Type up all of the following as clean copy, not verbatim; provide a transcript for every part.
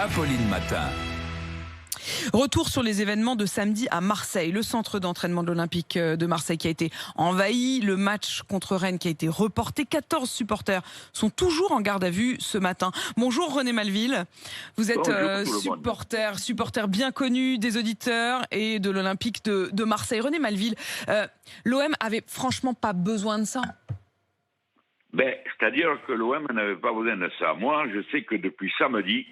Apolline Matin. Retour sur les événements de samedi à Marseille. Le centre d'entraînement de l'Olympique de Marseille qui a été envahi. Le match contre Rennes qui a été reporté. 14 supporters sont toujours en garde à vue ce matin. Bonjour René Malville. Vous êtes supporter bien connu des auditeurs et de l'Olympique de Marseille. René Malville, l'OM avait franchement pas besoin de ça. C'est-à-dire que l'OM n'avait pas besoin de ça. Moi, je sais que depuis samedi,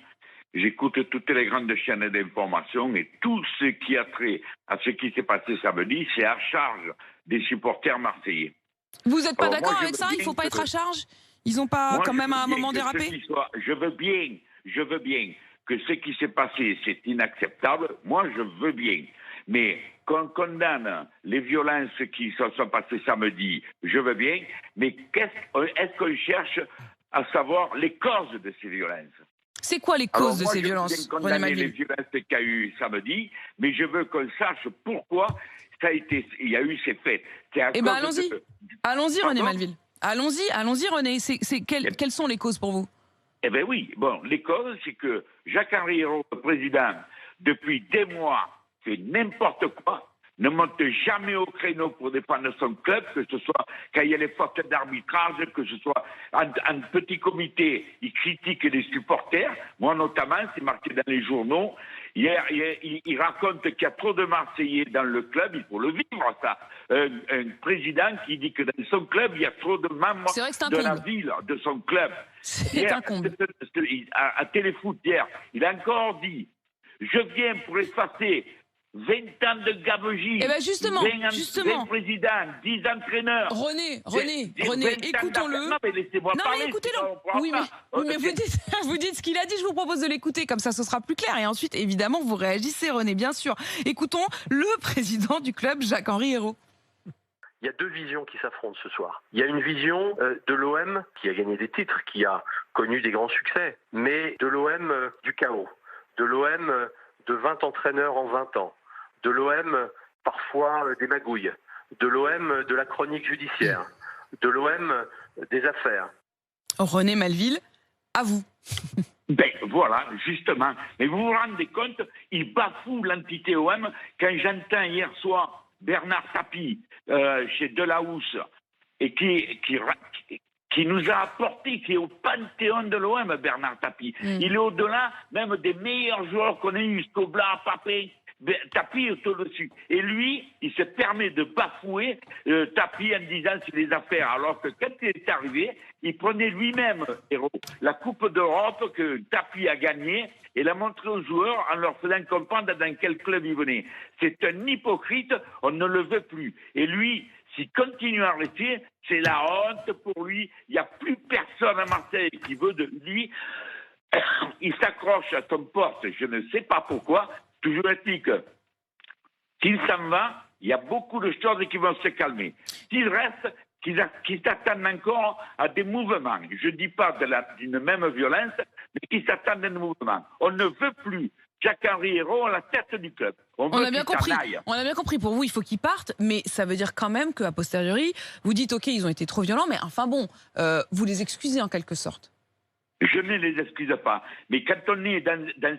j'écoute toutes les grandes chaînes d'information et tout ce qui a trait à ce qui s'est passé samedi, c'est à charge des supporters marseillais. Vous n'êtes pas d'accord avec ça? Il ne faut pas être à charge? Ils n'ont pas quand même à un moment dérapé? Je veux bien que ce qui s'est passé, c'est inacceptable. Moi, je veux bien. Mais qu'on condamne les violences qui se sont passées samedi, je veux bien. Mais est-ce qu'on cherche à savoir les causes de ces violences? C'est quoi les causes de ces violences? Je veux condamner les violences qu'il y a eu samedi, mais je veux qu'on sache pourquoi il y a eu ces faits. Allons-y René Malville. Allons-y René. Quelles sont les causes pour vous? Eh bien oui, les causes, c'est que Jacques-Henri Hérault, le président, depuis des mois, fait n'importe quoi, ne monte jamais au créneau pour défendre son club, que ce soit quand il y a les fautes d'arbitrage, que ce soit en petit comité, il critique les supporters. Moi notamment, c'est marqué dans les journaux. Hier, il raconte qu'il y a trop de Marseillais dans le club, il faut le vivre ça. Un président qui dit que dans son club, il y a trop de membres de la ville, de son club. C'est un comble. À Téléfoot hier, il a encore dit, je viens pour effacer 20 ans de gabegie. Eh bien justement. 20 présidents, 10 entraîneurs. René, écoutons-le. Non, mais laissez-moi parler. Écoutez-le. Oui, mais vous dites ce qu'il a dit, je vous propose de l'écouter, comme ça ce sera plus clair. Et ensuite, évidemment, vous réagissez, René, bien sûr. Écoutons le président du club, Jacques-Henri Hérault. Il y a deux visions qui s'affrontent ce soir. Il y a une vision de l'OM qui a gagné des titres, qui a connu des grands succès, mais de l'OM du chaos, de l'OM de 20 entraîneurs en 20 ans, de l'OM parfois des magouilles, de l'OM de la chronique judiciaire, de l'OM des affaires. René Malville, à vous. Voilà, justement. Mais vous vous rendez compte, il bafoue l'entité OM. Quand j'entends hier soir Bernard Tapie chez Delahousse et qui nous a apporté, qui est au panthéon de l'OM, Bernard Tapie. Il est au-delà même des meilleurs joueurs qu'on ait eu, Scobla, Papé. Tapie est au-dessus. Et lui, il se permet de bafouer Tapie en disant c'est des affaires. Alors que quand il est arrivé, il prenait lui-même, Hérault, la Coupe d'Europe que Tapie a gagnée et l'a montré aux joueurs en leur faisant comprendre dans quel club il venait. C'est un hypocrite, on ne le veut plus. Et lui, s'il continue à rester, c'est la honte pour lui. Il n'y a plus personne à Marseille qui veut de lui. Il s'accroche à son poste, je ne sais pas pourquoi. Toujours est-il que s'il s'en va, il y a beaucoup de choses qui vont se calmer. S'il reste, qu'ils s'attendent encore à des mouvements. Je ne dis pas d'une même violence, mais qu'ils s'attendent à des mouvements. On ne veut plus Jacques-Henri Hérault à la tête du club. On a bien compris. Pour vous, il faut qu'ils partent, mais ça veut dire quand même qu'à posteriori, vous dites, OK, ils ont été trop violents, mais enfin bon, vous les excusez en quelque sorte. Je ne les excuse pas. Mais quand on est dans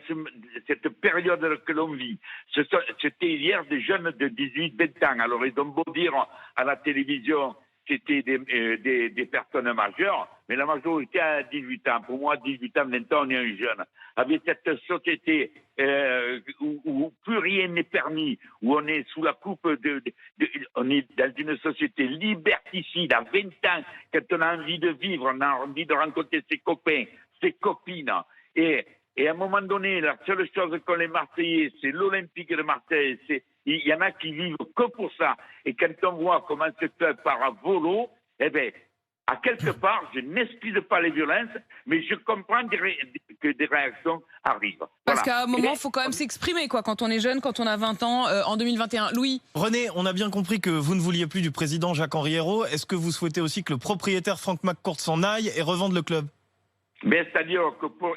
cette période que l'on vit, c'était hier des jeunes de 18-20 ans. Alors ils ont beau dire à la télévision c'était des personnes majeures, mais la majorité a 18 ans. Pour moi, 18 ans, maintenant, on est un jeune. Avec cette société où plus rien n'est permis, où on est sous la coupe on est dans une société liberticide à 20 ans, quand on a envie de vivre, on a envie de rencontrer ses copains, ses copines. Et à un moment donné, la seule chose qu'ont les Marseillais, c'est l'Olympique de Marseille. Il y en a qui vivent que pour ça. Et quand on voit comment ce club part à volo, eh bien, à quelque part, je n'excuse pas les violences, mais je comprends que des réactions arrivent. Parce qu'à un moment, il faut quand même s'exprimer, quoi, quand on est jeune, quand on a 20 ans, en 2021. Louis? René, on a bien compris que vous ne vouliez plus du président Jacques-Henri Hérault. Est-ce que vous souhaitez aussi que le propriétaire Franck McCourt s'en aille et revende le club? Mais c'est-à-dire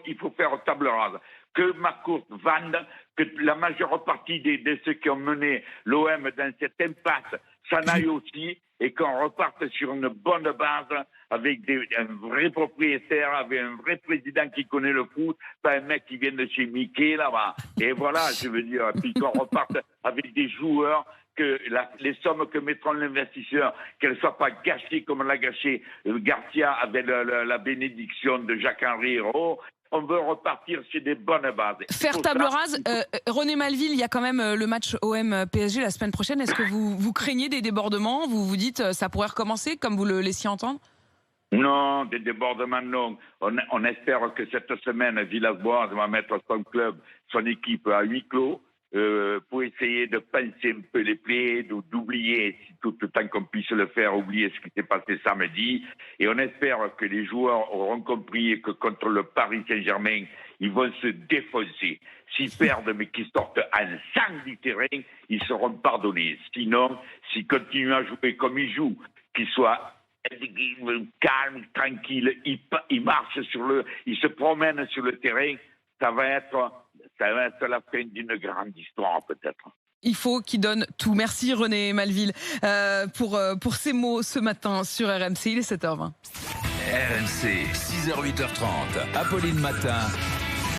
qu'il faut faire table rase. Que McCourt vende, que la majeure partie de ceux qui ont mené l'OM dans cette impasse s'en aille aussi, et qu'on reparte sur une bonne base avec un vrai propriétaire, avec un vrai président qui connaît le foot, pas un mec qui vient de chez Mickey là-bas. Et voilà, je veux dire, puis qu'on reparte avec des joueurs, que les sommes que mettront l'investisseur, qu'elles ne soient pas gâchées comme l'a gâché Garcia avec la bénédiction de Jacques-Henri Hérault. On veut repartir sur des bonnes bases. Faire table rase, René Malville, il y a quand même le match OM-PSG la semaine prochaine. Est-ce que vous craignez des débordements? Vous vous dites ça pourrait recommencer comme vous le laissiez entendre? Non, des débordements, non. On espère que cette semaine, Villas-Boas va mettre son club, son équipe à huis clos pour essayer de pincer un peu les plaies, d'oublier, tout le temps qu'on puisse le faire, oublier ce qui s'est passé samedi. Et on espère que les joueurs auront compris que contre le Paris Saint-Germain, ils vont se défoncer. S'ils perdent, mais qu'ils sortent en sang du terrain, ils seront pardonnés. Sinon, s'ils continuent à jouer comme ils jouent, qu'ils soient calme, tranquille, il marche il se promène sur le terrain, ça va être la fin d'une grande histoire peut-être. Il faut qu'il donne tout. Merci René Malville pour ces mots ce matin sur RMC. Il est 7h20. RMC, 6h-8h30, Apolline Matin.